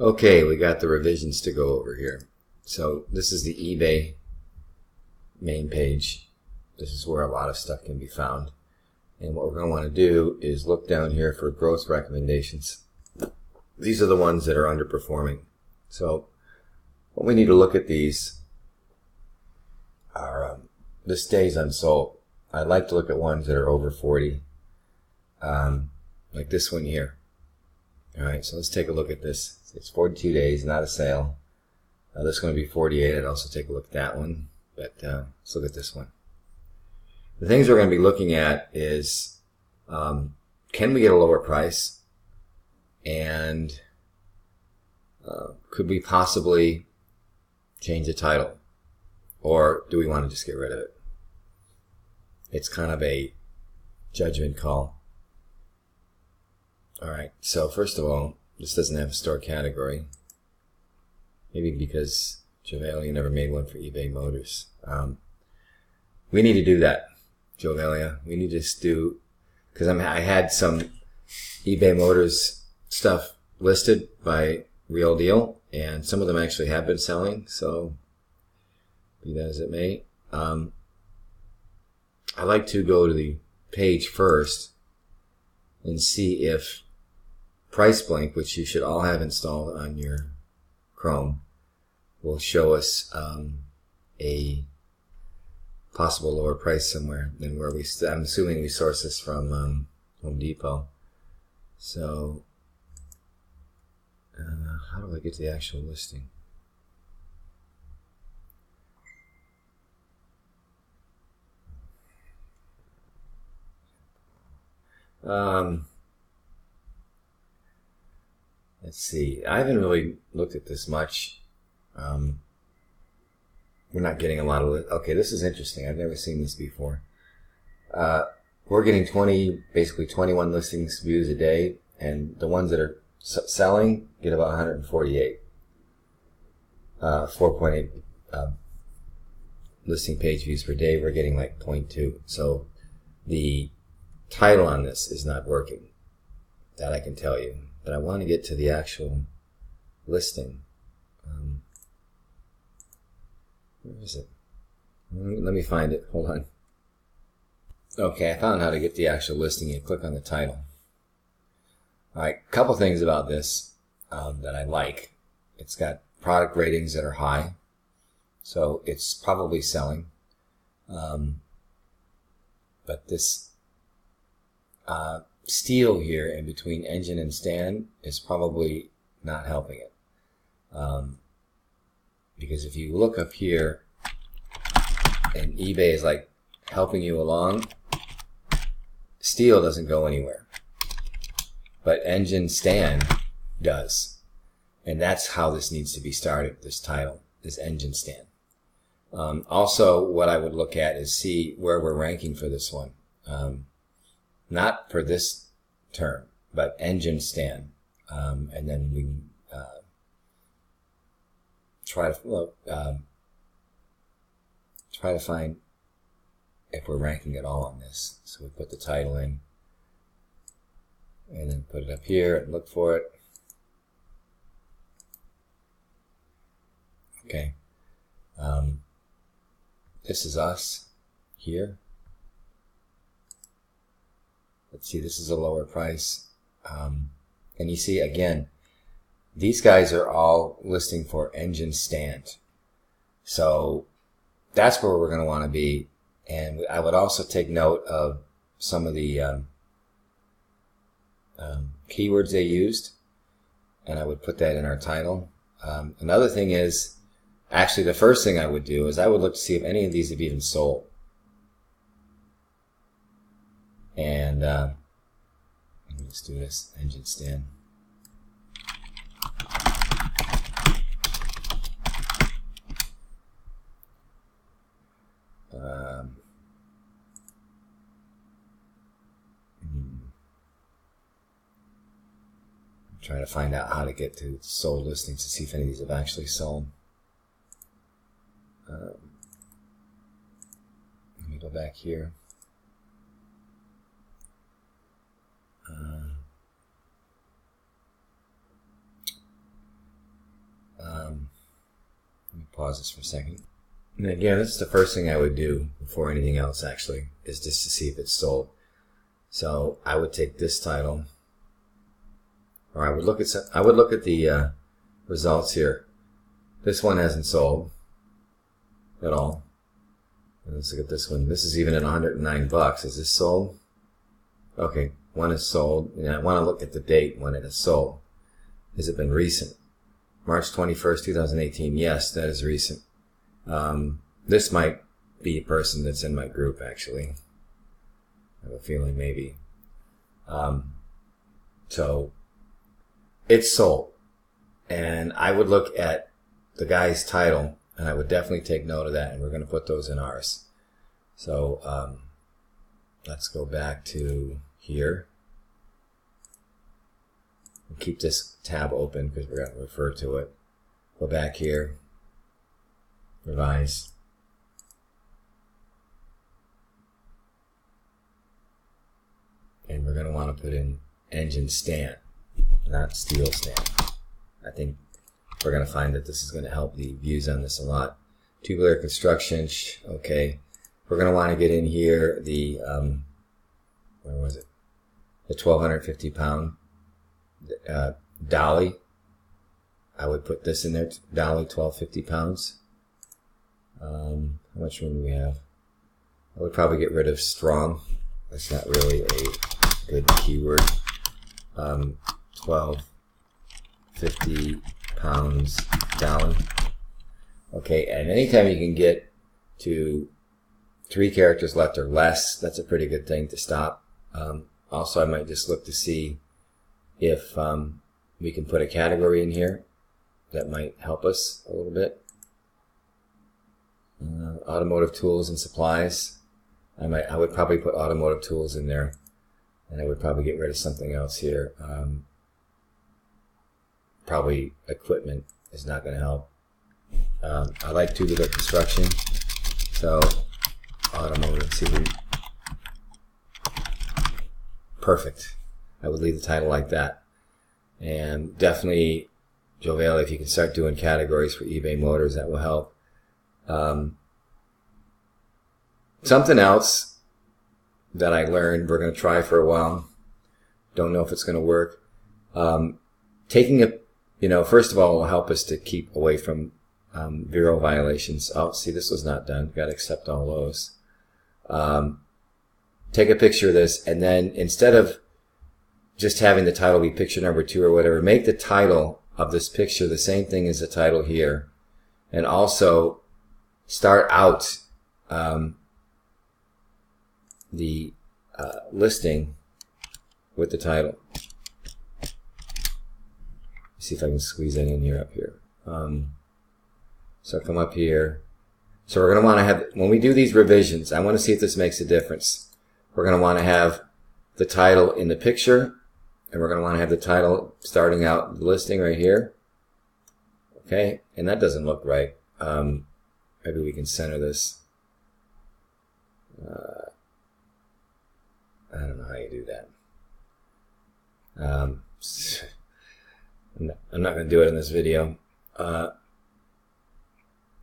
Okay, we got the revisions to go over here. So this is the eBay main page. This is where a lot of stuff can be found. And what we're going to want to do is look down here for growth recommendations. These are the ones that are underperforming. So what we need to look at these are the stays unsold. I'd like to look at ones that are over 40, like this one here. All right, so let's take a look at this. It's 42 days, not a sale. This is going to be 48. I'd also take a look at that one, but let's look at this one. The things we're going to be looking at is, can we get a lower price? And could we possibly change the title? Or do we want to just get rid of it? It's kind of a judgment call. All right, so first of all, this doesn't have a store category. Maybe because Jovalia never made one for eBay Motors. We need to do that, Jovalia. We need to just do, because I had some eBay Motors stuff listed by Real Deal, and some of them actually have been selling, so be that as it may. I like to go to the page first and see if PriceBlink, which you should all have installed on your Chrome, will show us a possible lower price somewhere than where we. I'm assuming we source this from Home Depot. So, how do I get to the actual listing? Let's see. I haven't really looked at this much. We're not getting a lot of. Okay, this is interesting. I've never seen this before. We're getting basically 21 listings views a day, and the ones that are selling get about 148. 4.8 listing page views per day. We're getting like 0.2. So the title on this is not working. That I can tell you. But I want to get to the actual listing. Where is it? Let me find it. Hold on. Okay, I found how to get the actual listing. You click on the title. All right, a couple things about this that I like. It's got product ratings that are high, so it's probably selling. But this steel here in between engine and stand is probably not helping it. Because if you look up here and eBay is like helping you along, steel doesn't go anywhere. But engine stand does. And that's how this needs to be started, this title, this engine stand. Also, what I would look at is see where we're ranking for this one. Not for this term, but engine stand. And then we try to find if we're ranking at all on this. So we put the title in, and then put it up here and look for it. Okay. This is us here. Let's see, this is a lower price. And you see, again, these guys are all listing for engine stand. So that's where we're going to want to be. And I would also take note of some of the keywords they used. And I would put that in our title. Another thing is, actually the first thing I would do is I would look to see if any of these have even sold. And let's do this engine stand. I'm trying to find out how to get to sold listings to see if any of these have actually sold. Let me go back here. Pause this for a second. And again, this is the first thing I would do before anything else, actually, is just to see if it's sold. So I would take this title, or I would look at the results here. This one hasn't sold at all. And let's look at this one. This is even at 109 bucks. Is this sold? Okay, one is sold. And I want to look at the date when it is sold. Has it been recent? March 21st, 2018. Yes, that is recent. This might be a person that's in my group, actually. I have a feeling maybe. So it's sold. And I would look at the guy's title, and I would definitely take note of that, and we're going to put those in ours. So let's go back to here. We'll keep this tab open because we're going to refer to it. Go back here. Revise. And we're going to want to put in engine stand, not steel stand. I think we're going to find that this is going to help the views on this a lot. Tubular construction, okay. We're going to want to get in here the, where was it? The 1,250 pound dolly. I would put this in there, dolly 1,250 pounds. How much room do we have? I would probably get rid of strong. That's not really a good keyword. 1,250 pounds dolly. Okay, and anytime you can get to 3 characters left or less, that's a pretty good thing to stop. Also, I might just look to see if we can put a category in here. That might help us a little bit. Automotive tools and supplies. I would probably put automotive tools in there, and I would probably get rid of something else here. Probably equipment is not going to help. I like tubular construction, so automotive. See, perfect. I would leave the title like that, and definitely, Joe, if you can start doing categories for eBay Motors, that will help. Something else that I learned, we're going to try for a while. Don't know if it's going to work. Taking a, first of all, will help us to keep away from Vero violations. Oh, see, this was not done. Got to accept all those. Take a picture of this, and then instead of just having the title be picture number 2 or whatever, make the title of this picture the same thing as the title here, and also start out the listing with the title. See if I can squeeze that in here up here. So come up here. So we're going to want to have, when we do these revisions, I want to see if this makes a difference. We're going to want to have the title in the picture, and we're going to want to have the title starting out the listing right here. Okay, and that doesn't look right. Maybe we can center this. I don't know how you do that. I'm not going to do it in this video.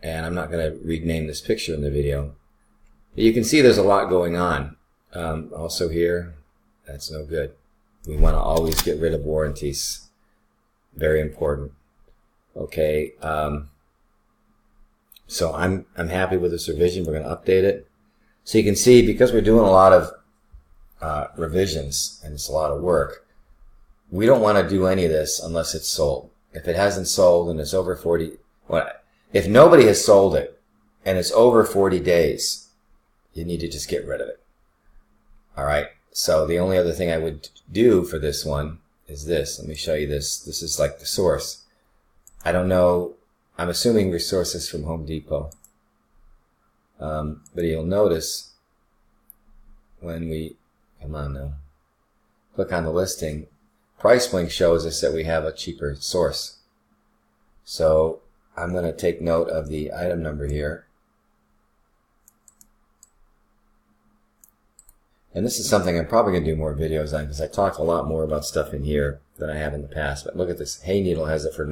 And I'm not going to rename this picture in the video. But you can see there's a lot going on. Also here, that's no good. We want to always get rid of warranties. Very important. Okay. So I'm happy with this revision. We're going to update it. So you can see, because we're doing a lot of revisions and it's a lot of work, we don't want to do any of this unless it's sold. If it hasn't sold and it's over 40, well, if nobody has sold it and it's over 40 days, you need to just get rid of it. All right. So the only other thing I would do for this one is this. Let me show you this. This is like the source. I don't know. I'm assuming your source is from Home Depot. But you'll notice when we, come on now, click on the listing, PriceLink shows us that we have a cheaper source. So I'm going to take note of the item number here. And this is something I'm probably going to do more videos on, because I talk a lot more about stuff in here than I have in the past. But look at this. Hayneedle has it for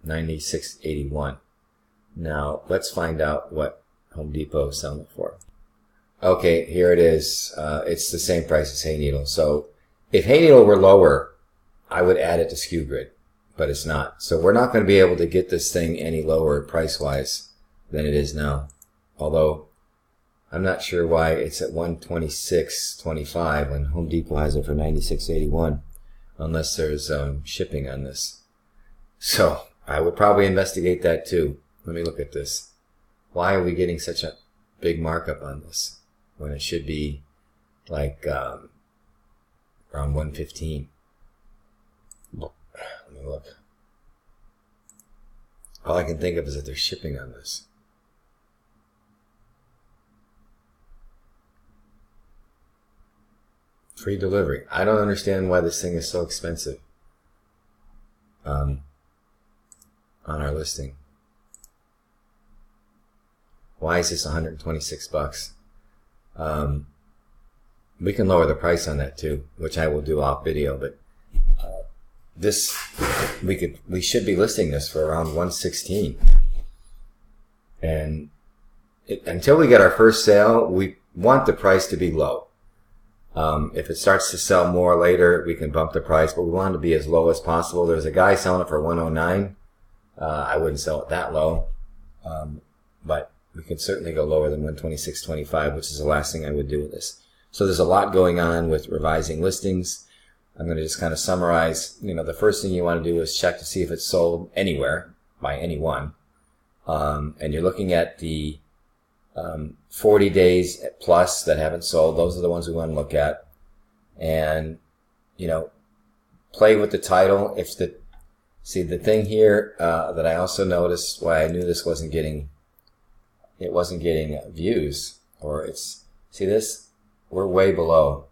$96.81. Now let's find out what Home Depot is selling it for. Okay, here it is. It's the same price as Hayneedle. So if Hayneedle were lower, I would add it to SKU Grid, but it's not. So we're not going to be able to get this thing any lower price-wise than it is now. Although I'm not sure why it's at $126.25 when Home Depot has it for $96.81, unless there's shipping on this. So I would probably investigate that too. Let me look at this. Why are we getting such a big markup on this when it should be like around $115? Let me look. All I can think of is that there's shipping on this. Free delivery. I don't understand why this thing is so expensive on our listing. Why is this $126? We can lower the price on that too, which I will do off video, but this we should be listing this for around $116. And until we get our first sale, we want the price to be low. If it starts to sell more later, we can bump the price, but we want it to be as low as possible. There's a guy selling it for $109. I wouldn't sell it that low, but we can certainly go lower than $126.25, which is the last thing I would do with this. So there's a lot going on with revising listings. I'm going to just kind of summarize. The first thing you want to do is check to see if it's sold anywhere by anyone. And you're looking at the 40 days plus that haven't sold. Those are the ones we want to look at. And, play with the title. See, the thing here that I also noticed why I knew this wasn't getting views, or see this? We're way below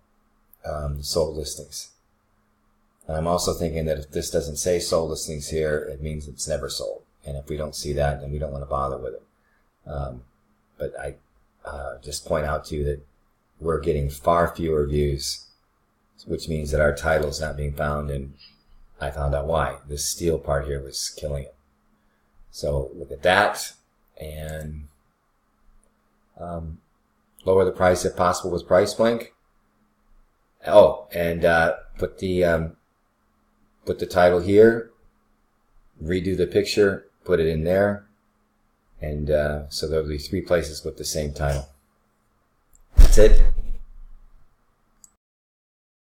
sold listings. And I'm also thinking that if this doesn't say sold listings here, it means it's never sold. And if we don't see that, then we don't want to bother with it. But I just point out to you that we're getting far fewer views, which means that our title is not being found, and I found out why. This steel part here was killing it. So look at that, and lower the price if possible with Price Blink. Oh, and put the title here, redo the picture, put it in there, and so there'll be 3 places with the same title. That's it.